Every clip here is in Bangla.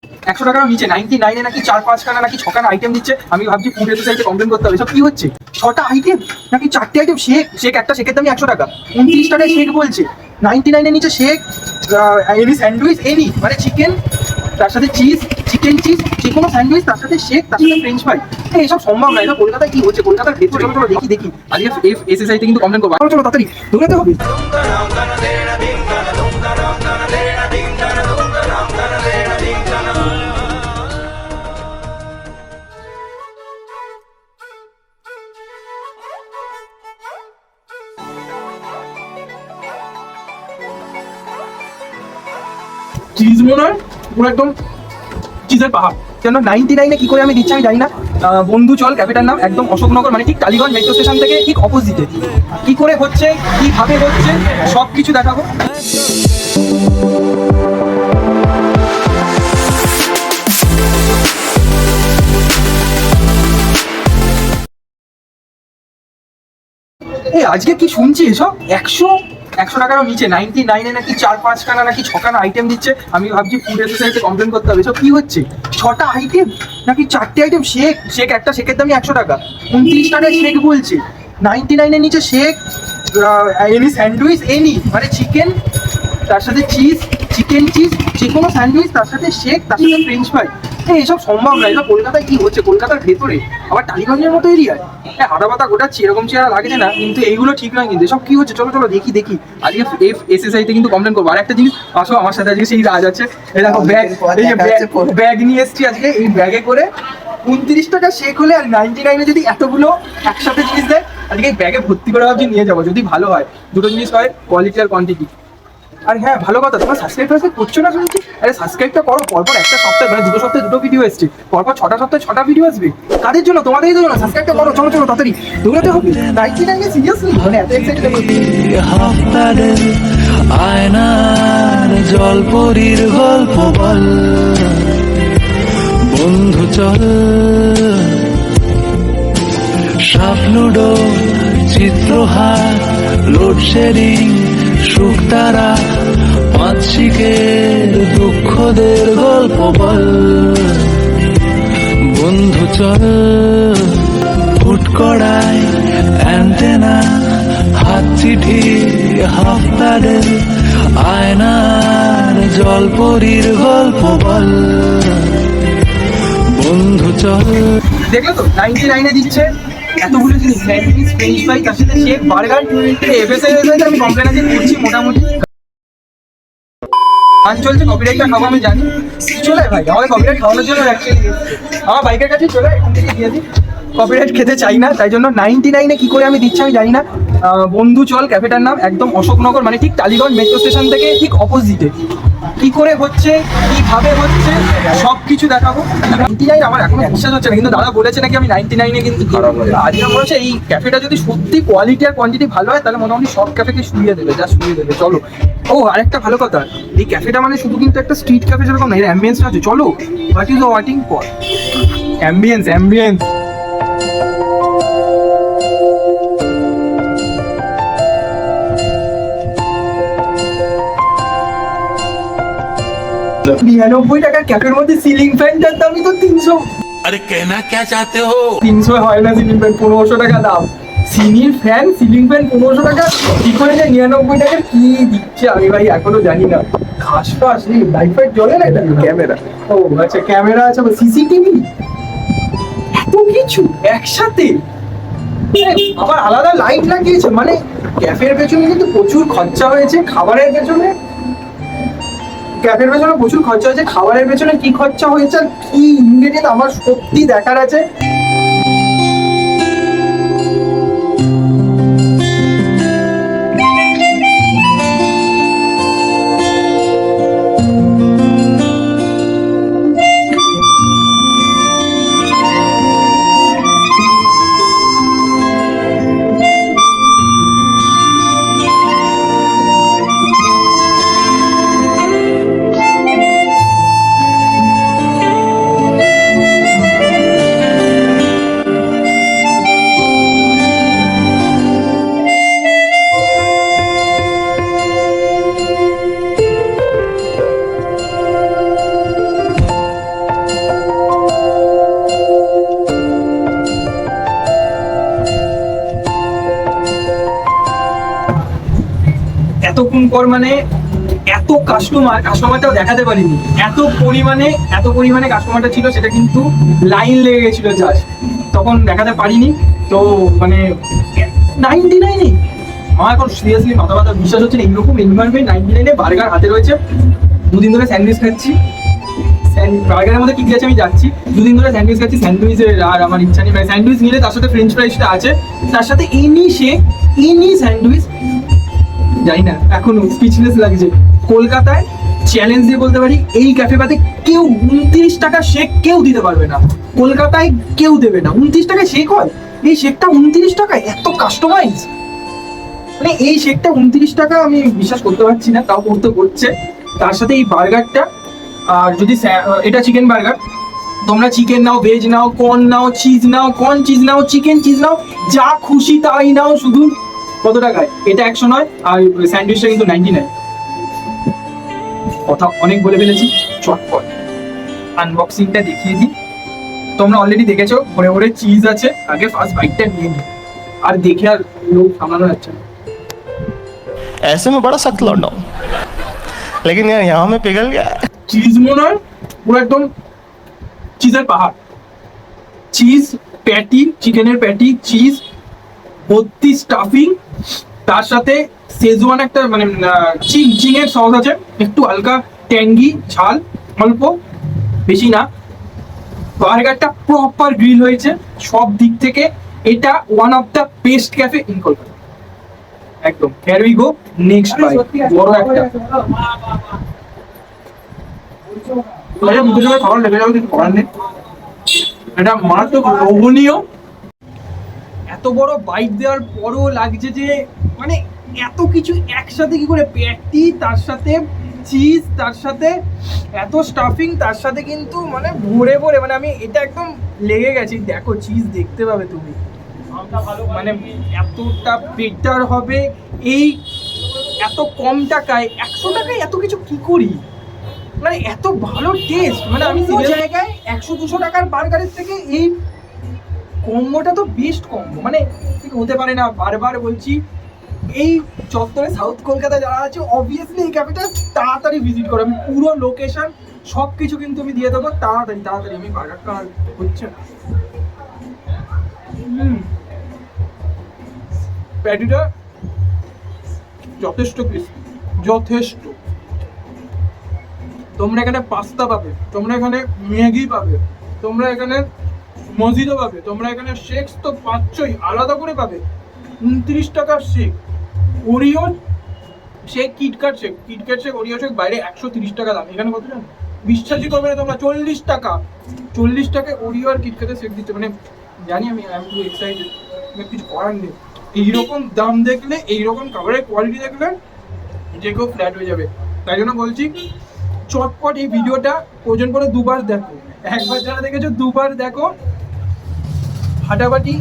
100 টাকার নিচে 99-এ নাকি 4-5খানা নাকি 6খানা আইটেম দিচ্ছে। আমি ভাবছি ফুড এসোসিয়েটিতে কমপ্লেন করতে হবে। সব কি হচ্ছে? 6টা আইটেম নাকি 4টে আইটেম, শেক একটা শেকের দামই 100 টাকা, 29 টাকায় শেক বলছে। 99-এর নিচে শেক, এনি স্যান্ডউইচ, এনি মানে চিকেন, তার সাথে চিজ, চিকেন চিজ, যে কোনো স্যান্ডউইচ, তার সাথে শেক, তার সাথে ফ্রেঞ্চ ফ্রাই। এইসব সম্ভব নয়। এটা কলকাতায় কি হচ্ছে? কলকাতার ভেতরে চলো দেখি আজকে এসএসআইতে কিন্তু কমপ্লেন করবো। চলো তাড়াতাড়ি দৌড়াতে হবে। চিজ মনে হয় পুরো একদম চিজের পাহাড়। কেন 99-এ কি করে আমি দিচ্ছি আমি জানি না। বন্ধু চল ক্যাফেটার নাম, একদম অশোকনগর মানে ঠিক টালিগঞ্জ মেট্রো স্টেশন থেকে ঠিক অপোজিটে। কি করে হচ্ছে, কিভাবে হচ্ছে, সব কিছু দেখাবো। এই আজকে কি শুনছি এসব 100 টাকারও নিচে 99-এ নাকি 4-5খানা নাকি 6খানা আইটেম দিচ্ছে। আমি ভাবছি ফুড এসোসিয়েটিতে কমপ্লেন করতে হবে। এসব কি হচ্ছে? 6টা আইটেম নাকি 4টে আইটেম, শেক একটা শেকের দামই 100 টাকা, 29 টাকায় শেক বলছে। 99-এর নিচে শেক, এনি স্যান্ডউইচ, এনি মানে চিকেন, তার সাথে চিজ, চিকেন চিজ, যে কোনো স্যান্ডউইচ, তার সাথে শেক, তার সাথে ফ্রেঞ্চ ফ্রাই। এইসব সম্ভব নয়। এটা কলকাতায় কি হচ্ছে? কলকাতার ভেতরে আবার টালিগঞ্জের মতো এরিয়ায় হাঁটা পাতা গোটাচ্ছি, এরকম চেহারা লাগছে না কিন্তু এইগুলো ঠিক নয় কিন্তু। সব কি হচ্ছে? চলো দেখি আজকে এসএসআইতে কিন্তু কমপ্লেন করবো। আর একটা জিনিস, আসো আমার সাথে আজকে সেই রাজ আছে। এই দেখো ব্যাগ, এই যে ব্যাগ নিয়ে এসছি আজকে। এই ব্যাগে করে 29 টাকা শেক হলে আর 99-এ যদি এতগুলো একসাথে জিনিস দেয়, আজকে এই ব্যাগে ভর্তি করে ভাবছি নিয়ে যাবো। যদি ভালো হয়, দুটো জিনিস হয়, কোয়ালিটি আর কোয়ান্টিটি। আর হ্যাঁ, ভালো কথা, তোমার সাবস্ক্রাইব করছো না শুনছি। আরে সাবস্ক্রাইবটা করো। পরপর একটা সপ্তাহে মানে 2 সপ্তাহে 2টো ভিডিও এসছে, পরপর 6টা সপ্তাহে 6টা ভিডিও আসবে। কাদের জন্য? তোমাদেরই জন্য। সাবস্ক্রাইবটা করো। চলো তাড়াতাড়ি দৌড়াতে হবে। 99-এ সিরিয়াসলি মানে এত এক্সাইটেড। আয়নার জলপরীর গল্প বল, বন্ধু চল সাপ লুডো, চিত্রহার, লোডশেডিং, সুখ তারা, পাঁচশিকের দুঃখদের গল্প বল, বন্ধু চল ফুট কড়াই, অ্যান্টেনা, হাত চিঠি, হাফতারের, আয়নার জলপরীর গল্প বল, বন্ধু চল। দেখলে তো 99-এ দিচ্ছে এতগুলো জিনিস, স্যান্ডউইচ, ফ্রেঞ্চ ফ্রাই, তার সাথে শেক, বার্গার। এফএসআই আমি কমপ্লেন আজকে করছি মোটামুটি। গান চলছে, কপিরাইটটা খাবো আমি জানি। চলে ভাই, আমাদের কপিরাইট খাওয়ানোর জন্য অ্যাকচুয়ালি আমার বাইকের কাছে চলে, এখান থেকে দিয়ে দিই। কপিরাইট খেতে চাই না, তাই জন্য 99-এ কি করে আমি দিচ্ছি আমি জানি না। বন্ধু চল ক্যাফেটার নাম, একদম অশোকনগর মানে ঠিক টালিগঞ্জ মেট্রো স্টেশন থেকে ঠিক অপোজিটে। কি করে হচ্ছে, কিভাবে হচ্ছে, সব কিছু দেখাবো। 99 আমার এখনো বিশ্বাস হচ্ছে না, কিন্তু দাদা বলেছে নাকি আমি 99-এ কিন্তু খারাপ হবে। আজকে মনে হচ্ছে এই ক্যাফেটা যদি সত্যি কোয়ালিটি আর কোয়ান্টিটি ভালো হয়, তাহলে মোটামুটি সব ক্যাফেকে শুয়ে দেবে, যা শুয়ে দেবে। চলো। ও আরেকটা ভালো কথা, এই ক্যাফেটা মানে শুধু কিন্তু একটা স্ট্রিট ক্যাফে সেরকম না, এর অ্যাম্বিয়েন্সটা আছে। চলো, হোয়াট ইজ ওয়াটিং ফর? অ্যাম্বিয়েন্স। $99 টাকার ক্যাফের মধ্যে সিলিং ফ্যানটার দামই তো 300। আরে कहना क्या चाहते हो? 300 হয় না সিলিং ফ্যান, 1500 টাকা দাম। সিলিং ফ্যান 1500 টাকা। কি করে যে 99 টাকার কি দিচ্ছে আমি ভাই এখনো জানি না। খাসফাস এই লাইট ফাইট জ্বলে না, এটা ক্যামেরা। ও আচ্ছা, ক্যামেরা আছে, সিসিটিভি, এত কিছু একসাথে। আবার আলাদা লাইট লাগিয়েছে। মানে ক্যাফের পেছনে কিন্তু প্রচুর খরচা হয়েছে। খাবারের পেছনে, ক্যাফের পেছনে প্রচুর খরচা হয়েছে। খাবারের পেছনে কি খরচা হয়েছে আর কি ইনগ্রেডিয়েন্ট আমার সত্যি দেখার আছে। পর মানে এত কাস্টমারটাও দেখাতে পারিনি, এত পরিমাণে কাস্টমারটা ছিল, সেটা কিন্তু লাইন লেগে গেছিল জাস্ট, তখন দেখাতে পারিনি। তো মানে 99 আমার এখন সিরিয়াসলি মাথা বিশ্বাস হচ্ছে না, এইরকম এনভায়রনমেন্ট 99 বার্গার হাতে রয়েছে। দুদিন ধরে স্যান্ডউইচ খাচ্ছি, বার্গারের মধ্যে কি কি আছে আমি যাচ্ছি, দুদিন ধরে স্যান্ডউইচ খাচ্ছি, স্যান্ডউইচের আর আমার ইচ্ছা নেই, স্যান্ডউইচ নিলে তার সাথে ফ্রেঞ্চ ফ্রাইসটা আছে, তার সাথে এনি স্যান্ডউইচ, জানি না এখনো স্পিচলেস লাগছে। কলকাতায় চ্যালেঞ্জ দিয়ে বলতে পারি, এই ক্যাফে পাতে কেউ 29 টাকা শেক কেউ দিতে পারবে না, কলকাতায় কেউ দেবে না। 29 টাকায় শেক হয়? এই শেকটা 29 টাকায়, এত কাস্টমাইজ, মানে এই শেকটা 29 টাকা, আমি বিশ্বাস করতে পারছি না, তাও করছে। তার সাথে এই বার্গারটা, আর যদি এটা চিকেন বার্গার, তোমরা চিকেন নাও, ভেজ নাও, কর্ন নাও, চিজ নাও, চিকেন চিজ নাও, যা খুশি তাই নাও, শুধু কত টাকায়? এটা 100 নয়, আর স্যান্ডউইচটা কিন্তু 99। কথা অনেক বলে ফেলেছি, চটপট আনবক্সিংটা দেখিয়ে দিই। তোমরা অলরেডি দেখেছো ভরে ভরে চিজ আছে, আগে ফার্স্ট বাইটটা নিয়ে নিই, আর দেখে আর লোক সামলানো যাচ্ছে না। ऐसे में बड़ा सख्त लौंडा हूं, लेकिन यार यहाँ में पिघल गया। চিজ মনে হয় পুরো একদম চিজের পাহাড়, চিজ প্যাটি, চিকেনের প্যাটি, চিজ ভর্তি স্টাফিং, তার সাথে শেজওয়ান একটা মানে চিংয়ের সস আছে, একটু হালকা ট্যাঙ্গি ঝাল, অল্প, বেশি না। বার্গারটা প্রপার গ্রিল হয়েছে সব দিক থেকে, এটা one of the best cafe in Kolkata, একদম। হিয়ার উই গো, নেক্সট বাই, বড় একটা খাবার লেগে যাবে, কিছু করার নেই, এটা মারাত্মক লোভনীয়। এত বড় বাইট দেওয়ার পরও লাগছে যে মানে এত কিছু একসাথে কি করে, প্যাটি, তার সাথে চিজ, তার সাথে এত স্টাফিং, তার সাথে কিন্তু মানে ভরে ভরে, মানে আমি এটা একদম লেগে গেছি। দেখো চিজ দেখতে পাবে তুমি, মানে এতটা বেটার হবে এই এত কম টাকায়, 100 টাকায় এত কিছু কি করি, মানে এত ভালো টেস্ট। মানে আমি সেই জায়গায় 100-200 টাকার বার্গারের থেকে এই কম্বোটা তো বেস্ট কম্বো, মানে ঠিক হতে পারে না। বারবার বলছি, এই চত্বরে সাউথ কলকাতায় যারা আছে অবভিয়াসলি এই ক্যাফেটা তাড়াতাড়ি ভিজিট করো। আমি পুরো লোকেশন সব কিছু কিন্তু আমি দিয়ে দেবো, তাড়াতাড়ি। আমি বার্গারটা আর হচ্ছে না। প্যাটিটা যথেষ্ট ক্রিস্পি, যথেষ্ট। তোমরা এখানে পাস্তা পাবে, তোমরা এখানে ম্যাগি পাবে, তোমরা এখানে মজিদো পাবে, তোমরা এখানে শেকস তো পাচ্ছই, আলাদা করে পাবে। 29 টাকার shake, Oreo shake, KitKat shake, Oreo shake বাইরে 130 টাকা দাম, এখানে কত জানো? বিশ্বাসই করবে না তোমরা, 40 টাকায় ওরিও আর কিটক্যাটের শেক দিচ্ছে। মানে জানি আমি আই এম টু এক্সাইটেড, কিছু করার নেই। এইরকম দাম দেখলে, এইরকম খাবারের কোয়ালিটি দেখলে যে কেউ ফ্ল্যাট হয়ে যাবে। তাই জন্য বলছি, চটপট এই ভিডিওটা প্রয়োজন করে দুবার দেখো, একবার যারা দেখেছো দুবার দেখো। ফাটাফাটি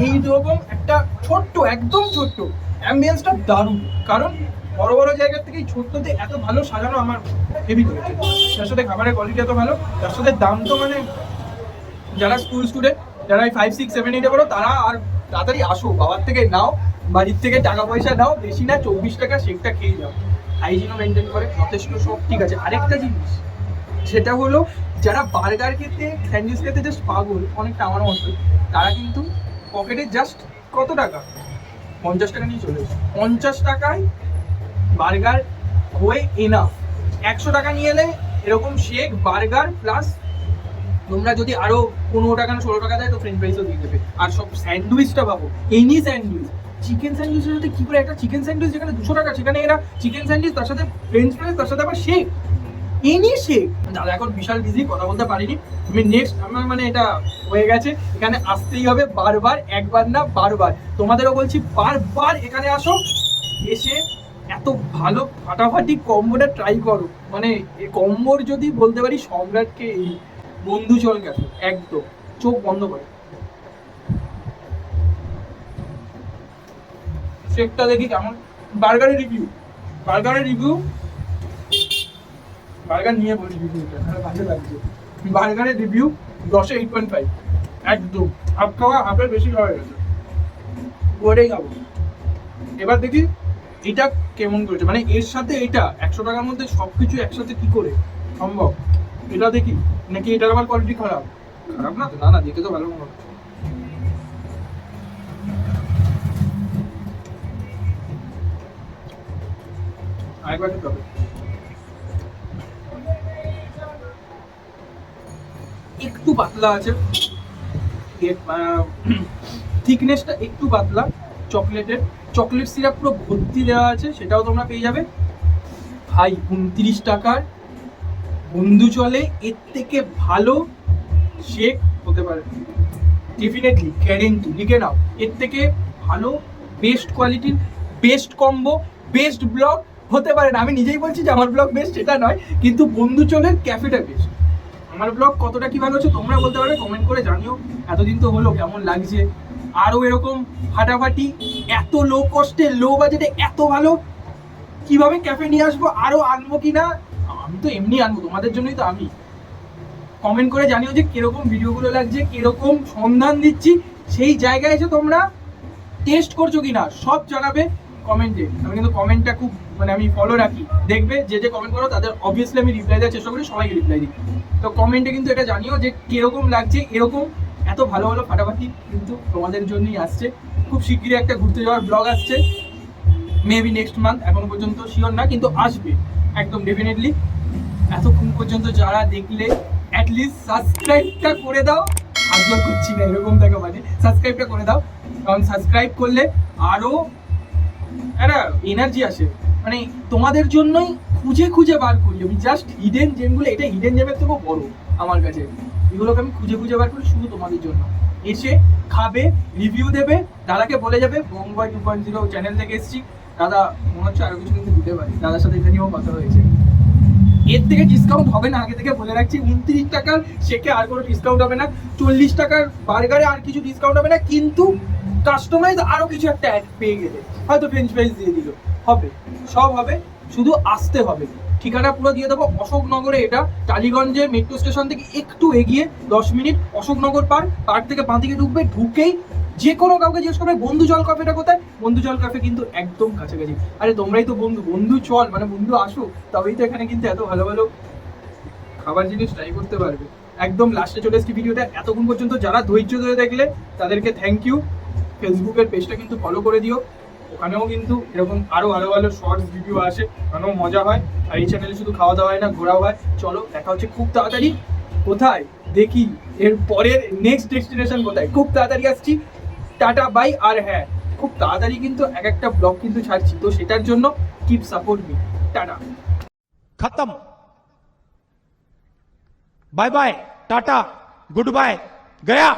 এইরকম একটা ছোট্ট, একদম ছোট্ট, অ্যাম্বিয়েন্সটা দারুণ। কারণ বড় বড় জায়গার থেকে ছোট্টতে এত ভালো সাজানো আমার হেভি করেছে। তার সাথে খাবারের কোয়ালিটি এত ভালো, তার সাথে দাম তো মানে যারা স্কুল স্টুডেন্ট, যারা 5, 6, 7, 8 পড়ো, তারা আর তাড়াতাড়ি আসো, বাবার থেকে নাও, বাড়ির থেকে টাকা পয়সা নাও, বেশি না, 24 টাকা শেকটা খেয়ে যাও। হাইজিনও মেনটেন করে যথেষ্ট, সব ঠিক আছে। আরেকটা জিনিস সেটা হলো, যারা বার্গার খেতে, স্যান্ডউইচ খেতে জাস্ট পাগল, অনেকটা আমার মতো, তারা কিন্তু পকেটে জাস্ট কত টাকা, 50 টাকা নিয়ে চলে এসো। 50 টাকায় বার্গার হয়ে এনাফ। 100 টাকা নিয়ে এলে এরকম শেক, বার্গার প্লাস তোমরা যদি আরো 15 টাকা না 16 টাকা দেয় তো ফ্রেঞ্চ ফ্রাইসও দিয়ে দেবে। আর সব স্যান্ডউইচটা পাবো, এনি স্যান্ডউইচ, চিকেন স্যান্ডউইচের সাথে কি করে একটা চিকেন স্যান্ডউইচ যেখানে 200 টাকা, সেখানে এরা চিকেন স্যান্ডউইচ, তার সাথে ফ্রেঞ্চ ফ্রাইস, তার সাথে আবার শেক, এনি শেক। দাদা এখন বিশাল বিজি, কথা বলতে পারিনি। আমি নেক্সট, আমার মানে এটা হয়ে গেছে, এখানে আসতেই হবে বারবার, একবার না বারবার। তোমাদেরও বলছি বারবার এখানে আসো, এসে এত ভালো ফাটাফাটি কম্বোটা ট্রাই করো। মানে এই কম্বোর যদি বলতে পারি সম্রাটকে এই বন্ধু চল গেছে, একদম চোখ বন্ধ করে। শেকটা দেখি কেমন। বার্গারের রিভিউ, বার্গার নিয়ে বলছি রিভিউটা, ভালো লাগছে। বার্গারের রিভিউ 10-এ 8.5, একদম। হাফ খাওয়া, হাফের বেশি খাওয়া গেছে, ওটাই খাবো। এবার দেখি এটা কেমন করেছে, মানে এর সাথে এটা 100 টাকার মধ্যে সবকিছু একসাথে কি করে সম্ভব? এটা দেখি, নাকি এটার আবার কোয়ালিটি খারাপ? খারাপ না তো, না না, দেখে তো ভালো মনে হচ্ছে। আরেকবার খেতে হবে। একটু পাতলা আছে, থিকনেসটা একটু পাতলা, চকলেটের চকলেট সিরাপ পুরো ভর্তি দেওয়া আছে, সেটাও তোমরা পেয়ে যাবে। ভাই 29 টাকার বন্ধু চলে, এর থেকে ভালো শেক হতে পারে ডেফিনেটলি, গ্যারেন্টি, লিখে নাও। এর থেকে ভালো বেস্ট কোয়ালিটির, বেস্ট কম্বো, বেস্ট ব্লগ হতে পারে না। আমি নিজেই বলছি যে আমার ব্লগ বেস্ট, সেটা নয়, কিন্তু বন্ধু চলের ক্যাফেটা বেস্ট। আমার ব্লগ কতটা কি ভালো হচ্ছে তোমরা বলতে পারবে, কমেন্ট করে জানিও। এতদিন তো হলো, কেমন লাগছে। আরও এরকম ফাটাফাটি, এত লো কস্টে, লো বাজেটে এত ভালো কিভাবে ক্যাফে নিয়ে আসবো, আরও আনবো কি না। আমি তো এমনি আনবো, তোমাদের জন্যই তো আমি। কমেন্ট করে জানিও যে কিরকম ভিডিওগুলো লাগছে, কিরকম সন্ধান দিচ্ছি, সেই জায়গায় এসে তোমরা টেস্ট করছো কিনা সব জানাবে কমেন্টে। আমি কিন্তু কমেন্টটা খুব, মানে আমি ফলো রাখি, দেখবে যে যে কমেন্ট করো তাদের অবভিয়াসলি আমি রিপ্লাই দেওয়ার চেষ্টা করি, সবাইকে রিপ্লাই দিই। তো কমেন্টে কিন্তু এটা জানিও যে কিরকম লাগছে। এরকম এত ভালো ভালো ফাটাফাটি কিন্তু তোমাদের জন্যই আসছে। খুব শিগগিরই একটা ঘুরতে যাওয়ার ব্লগ আসছে, মেবি নেক্সট মান্থ, এখনো পর্যন্ত শিওর না, কিন্তু আসবে একদম ডেফিনেটলি। এতক্ষণ পর্যন্ত যারা দেখলে অ্যাটলিস্ট সাবস্ক্রাইবটা করে দাও। আগ্রহ করছি না এরকম দেখা, মানে সাবস্ক্রাইবটা করে দাও, কারণ সাবস্ক্রাইব করলে আরও একটা এনার্জি আসে। মানে তোমাদের জন্যই খুঁজে খুঁজে বার করি আমি, জাস্ট হিডেন জেমগুলো। এটা হিডেন জেমের থেকেও বড় আমার কাছে, এগুলোকে আমি খুঁজে খুঁজে বার করি শুধু তোমাদের জন্য। এসে খাবে, রিভিউ দেবে, দাদাকে বলে যাবে বঙ্গবয় 2.0 চ্যানেল থেকে এসেছি। দাদা মনে হচ্ছে আরো কিছু কিন্তু দিতে পারি, দাদার সাথে এটা নিয়েও কথা হয়েছে। এর থেকে ডিসকাউন্ট হবে না, আগে থেকে বলে রাখছি। 29 টাকার শেখে আর কোনো ডিসকাউন্ট হবে না, 40 টাকার বার্গারে আর কিছু ডিসকাউন্ট হবে না, কিন্তু কাস্টমাইজ আরো কিছু একটা অ্যাড পেয়ে গেলে হয়তো ফ্রেঞ্চ ফ্রাইজ দিয়ে দিল, হবে, সব হবে, শুধু আসতে হবে। ঠিকানা পুরো দিয়ে দেবো, অশোকনগরে। এটা টালিগঞ্জে মেট্রো স্টেশন থেকে একটু এগিয়ে 10 মিনিট, অশোকনগর পার্ক থেকে বাঁ দিকে ঢুকবে, ঢুকেই যে কোনো কাউকে জিজ্ঞেস করবে বন্ধু জল ক্যাফেটা কোথায়। বন্ধু জল ক্যাফে কিন্তু একদম কাছাকাছি। আরে তোমরাই তো বন্ধু, বন্ধু চল মানে বন্ধু আসো, তবেই তো এখানে কিন্তু এত ভালো ভালো খাবার জিনিস ট্রাই করতে পারবে। একদম লাস্টে চলে এসেছি ভিডিওটা, এতক্ষণ পর্যন্ত যারা ধৈর্য ধরে দেখলে তাদেরকে থ্যাংক ইউ। ফেসবুকের পেজটা কিন্তু ফলো করে দিও, ওখানেও কিন্তু এরকম আরো ভালো ভালো শর্টস ভিডিও আসে, ওখানেও মজা হয়। আর এই চ্যানেলে শুধু খাওয়া দাওয়া হয় না, ঘোরাও হয়। চলো দেখা হচ্ছে খুব তাড়াতাড়ি, কোথায় দেখি এর পরের নেক্সট ডেস্টিনেশন কোথায়, খুব তাড়াতাড়ি আসছি। Tata bye. আর হ্যাঁ, খুব তাড়াতাড়ি কিন্তু এক একটা ব্লগ কিন্তু ছাড়ছি, তো সেটার জন্য কিপ সাপোর্ট মি। টাটা। खत्म bye bye tata goodbye गया।